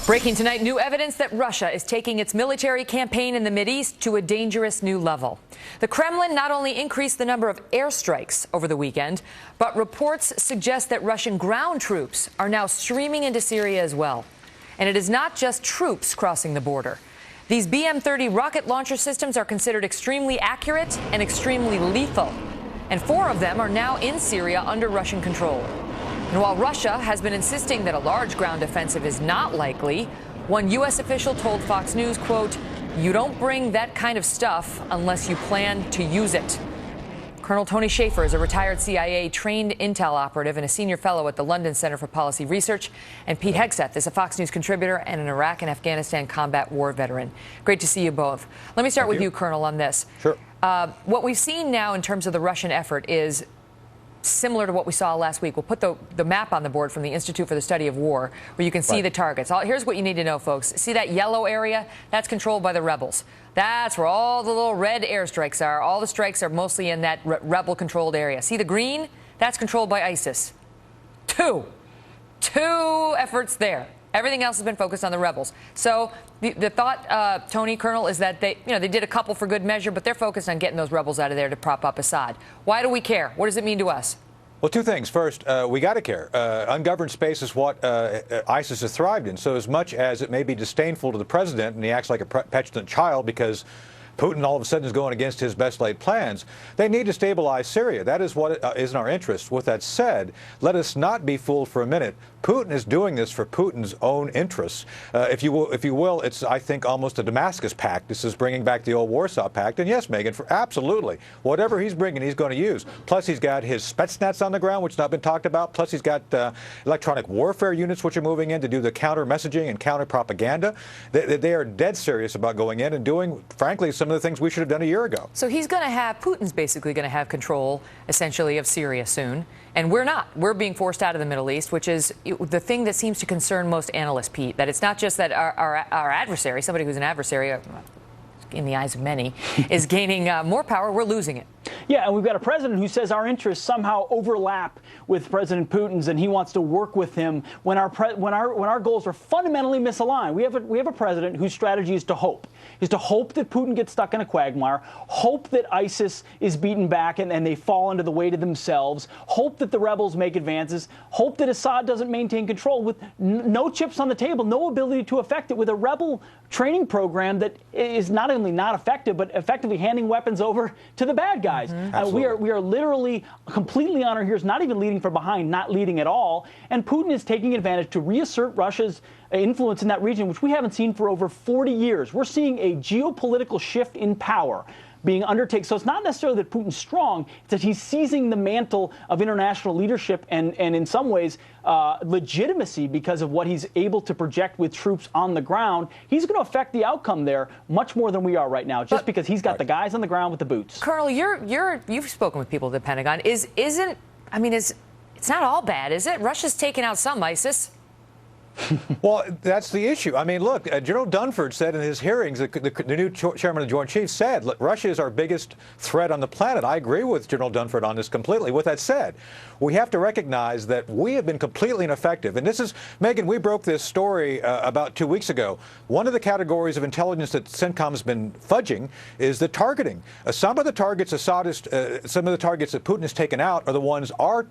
Breaking tonight, new evidence that Russia is taking its military campaign in the Mideast to a dangerous new level. The Kremlin not only increased the number of airstrikes over the weekend, but reports suggest that Russian ground troops are now streaming into Syria as well. And it is not just troops crossing the border. These BM-30 rocket launcher systems are considered extremely accurate and extremely lethal. And 4 of them are now in Syria under Russian control. And while Russia has been insisting that a large ground offensive is not likely, one U.S. official told Fox News, quote, "You don't bring that kind of stuff unless you plan to use it." Colonel Tony Shaffer is a retired CIA-trained intel operative and a senior fellow at the London Center for Policy Research. And Pete Hegseth is a Fox News contributor and an Iraq and Afghanistan combat war veteran. Great to see you both. Let me start with you, Colonel, on this. Sure. What we've seen now in terms of the Russian effort is similar to what we saw last week. We'll put the map on the board from the Institute for the Study of War, where you can see the targets. Here's what you need to know, folks. See that yellow area? That's controlled by the rebels. That's where all the little red airstrikes are. All the strikes are mostly in that rebel-controlled area. See the green? That's controlled by ISIS. Two efforts there. Everything else has been focused on the rebels. So the thought, Tony, Colonel, is that they did a couple for good measure, but they're focused on getting those rebels out of there to prop up Assad. Why do we care? What does it mean to us? Well, 2 things. First, we got to care. Ungoverned space is what ISIS has thrived in. So as much as it may be disdainful to the president, and he acts like a petulant child because Putin all of a sudden is going against his best laid plans, they need to stabilize Syria. That is what is in our interest. With that said, let us not be fooled for a minute. Putin is doing this for Putin's own interests. If you will, it's, I think, almost a Damascus pact. This is bringing back the old Warsaw Pact. And yes, Megan, absolutely. Whatever he's bringing, he's going to use. Plus, he's got his Spetsnaz on the ground, which has not been talked about. Plus, he's got electronic warfare units, which are moving in to do the counter messaging and counter propaganda. They are dead serious about going in and doing, frankly, some of the things we should have done a year ago. So Putin's basically going to have control, essentially, of Syria soon. And we're not. We're being forced out of the Middle East, which is the thing that seems to concern most analysts, Pete, that it's not just that our adversary, somebody who's an adversary, in the eyes of many, is gaining more power. We're losing it. Yeah, and we've got a president who says our interests somehow overlap with President Putin's, and he wants to work with him when our goals are fundamentally misaligned. We have a president whose strategy is to hope that Putin gets stuck in a quagmire, hope that ISIS is beaten back and they fall under the weight of themselves, hope that the rebels make advances, hope that Assad doesn't maintain control with no chips on the table, no ability to affect it, with a rebel training program that is not only not effective, but effectively handing weapons over to the bad guys. We are literally completely on our heels, not even leading from behind, not leading at all. And Putin is taking advantage to reassert Russia's influence in that region, which we haven't seen for over 40 years. We're seeing a geopolitical shift in power being undertaken. So it's not necessarily that Putin's strong, it's that he's seizing the mantle of international leadership and in some ways legitimacy because of what he's able to project with troops on the ground. He's going to affect the outcome there much more than we are right now, just because he's got the guys on the ground with the boots. Colonel, you've spoken with people at the Pentagon. It's not all bad, is it? Russia's taken out some ISIS. Well, that's the issue. I mean, look, General Dunford said in his hearings, the new chairman of the Joint Chiefs said, look, Russia is our biggest threat on the planet. I agree with General Dunford on this completely. With that said, we have to recognize that we have been completely ineffective. And this is, Megan, we broke this story about 2 weeks ago. One of the categories of intelligence that CENTCOM's been fudging is the targeting. Some of the targets some of the targets that Putin has taken out are the ones our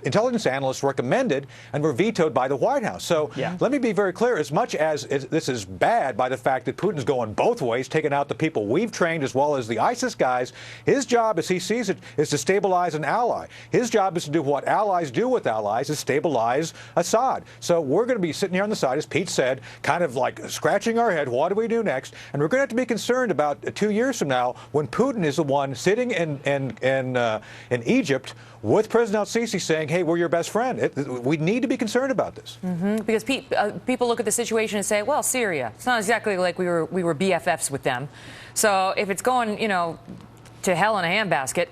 intelligence analysts recommended and were vetoed by the White House. So let me be very clear. As much as this is bad by the fact that Putin's going both ways, taking out the people we've trained as well as the ISIS guys, his job, as he sees it, is to stabilize an ally. His job is to do what allies do with allies, is stabilize Assad. So we're going to be sitting here on the side, as Pete said, kind of like scratching our head. What do we do next? And we're going to have to be concerned about 2 years from now when Putin is the one sitting in Egypt with President al-Sisi saying, hey, we're your best friend. We need to be concerned about this. Because people look at the situation and say, well, Syria, it's not exactly like we were BFFs with them. So if it's going, to hell in a handbasket,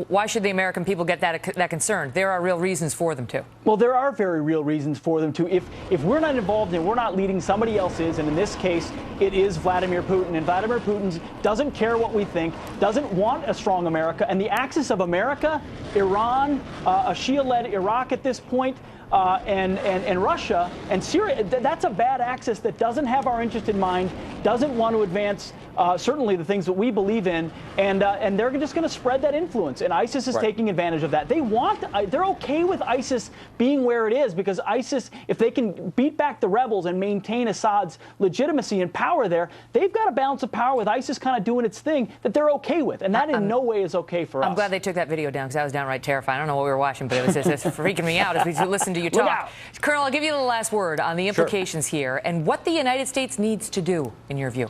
why should the American people get that concerned? There are real reasons for them to. Well, there are very real reasons for them to. If we're not involved and we're not leading, somebody else is, and in this case, it is Vladimir Putin. And Vladimir Putin doesn't care what we think, doesn't want a strong America. And the axis of America, Iran, a Shia-led Iraq at this point, and Russia and Syria. That's a bad axis that doesn't have our interest in mind, doesn't want to advance certainly the things that we believe in, and they're just going to spread that influence. And ISIS is taking advantage of that. They're okay with ISIS being where it is, because ISIS, if they can beat back the rebels and maintain Assad's legitimacy and power there, they've got a balance of power with ISIS kind of doing its thing that they're okay with, and that in no way is okay for us. I'm glad they took that video down, because I was downright terrified. I don't know what we were watching, but it was just freaking me out as we listened to you talk. Colonel, I'll give you the last word on the implications here and what the United States needs to do, in your view.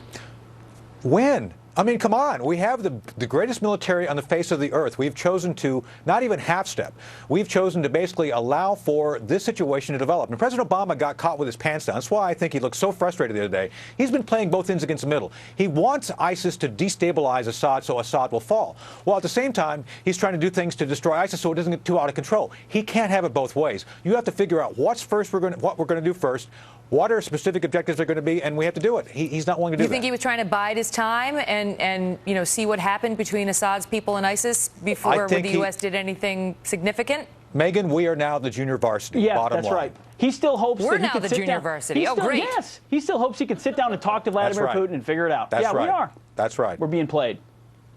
When? I mean, come on. We have the greatest military on the face of the earth. We've chosen to not even half step. We've chosen to basically allow for this situation to develop. And President Obama got caught with his pants down. That's why I think he looked so frustrated the other day. He's been playing both ends against the middle. He wants ISIS to destabilize Assad so Assad will fall. While at the same time, he's trying to do things to destroy ISIS so it doesn't get too out of control. He can't have it both ways. You have to figure out what we're going to do first, what our specific objectives are going to be, and we have to do it. He's not willing to do that. You think he was trying to bide his time and see what happened between Assad's people and ISIS before the U.S. did anything significant? Megan, we are now the junior varsity. Yeah, bottom that's line. right. He still hopes We're that he now can the sit junior down. varsity. Oh, great. Yes, he still hopes he can sit down and talk to Vladimir Putin and figure it out. That's right. We are. That's right. We're being played.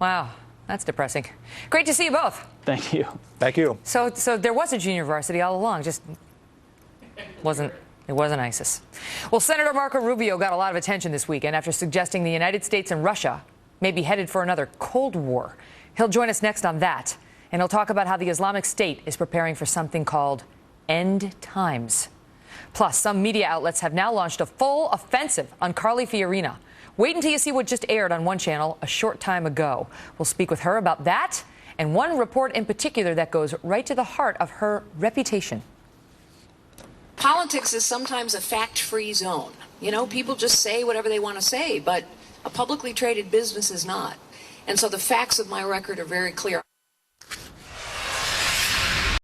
Wow, that's depressing. Great to see you both. Thank you. Thank you. So there was a junior varsity all along, just wasn't. It wasn't ISIS. Well, Senator Marco Rubio got a lot of attention this weekend after suggesting the United States and Russia may be headed for another Cold War. He'll join us next on that, and he'll talk about how the Islamic State is preparing for something called end times. Plus, some media outlets have now launched a full offensive on Carly Fiorina. Wait until you see what just aired on one channel a short time ago. We'll speak with her about that and one report in particular that goes right to the heart of her reputation. Politics is sometimes a fact-free zone. You know, people just say whatever they want to say, but a publicly traded business is not. And so the facts of my record are very clear.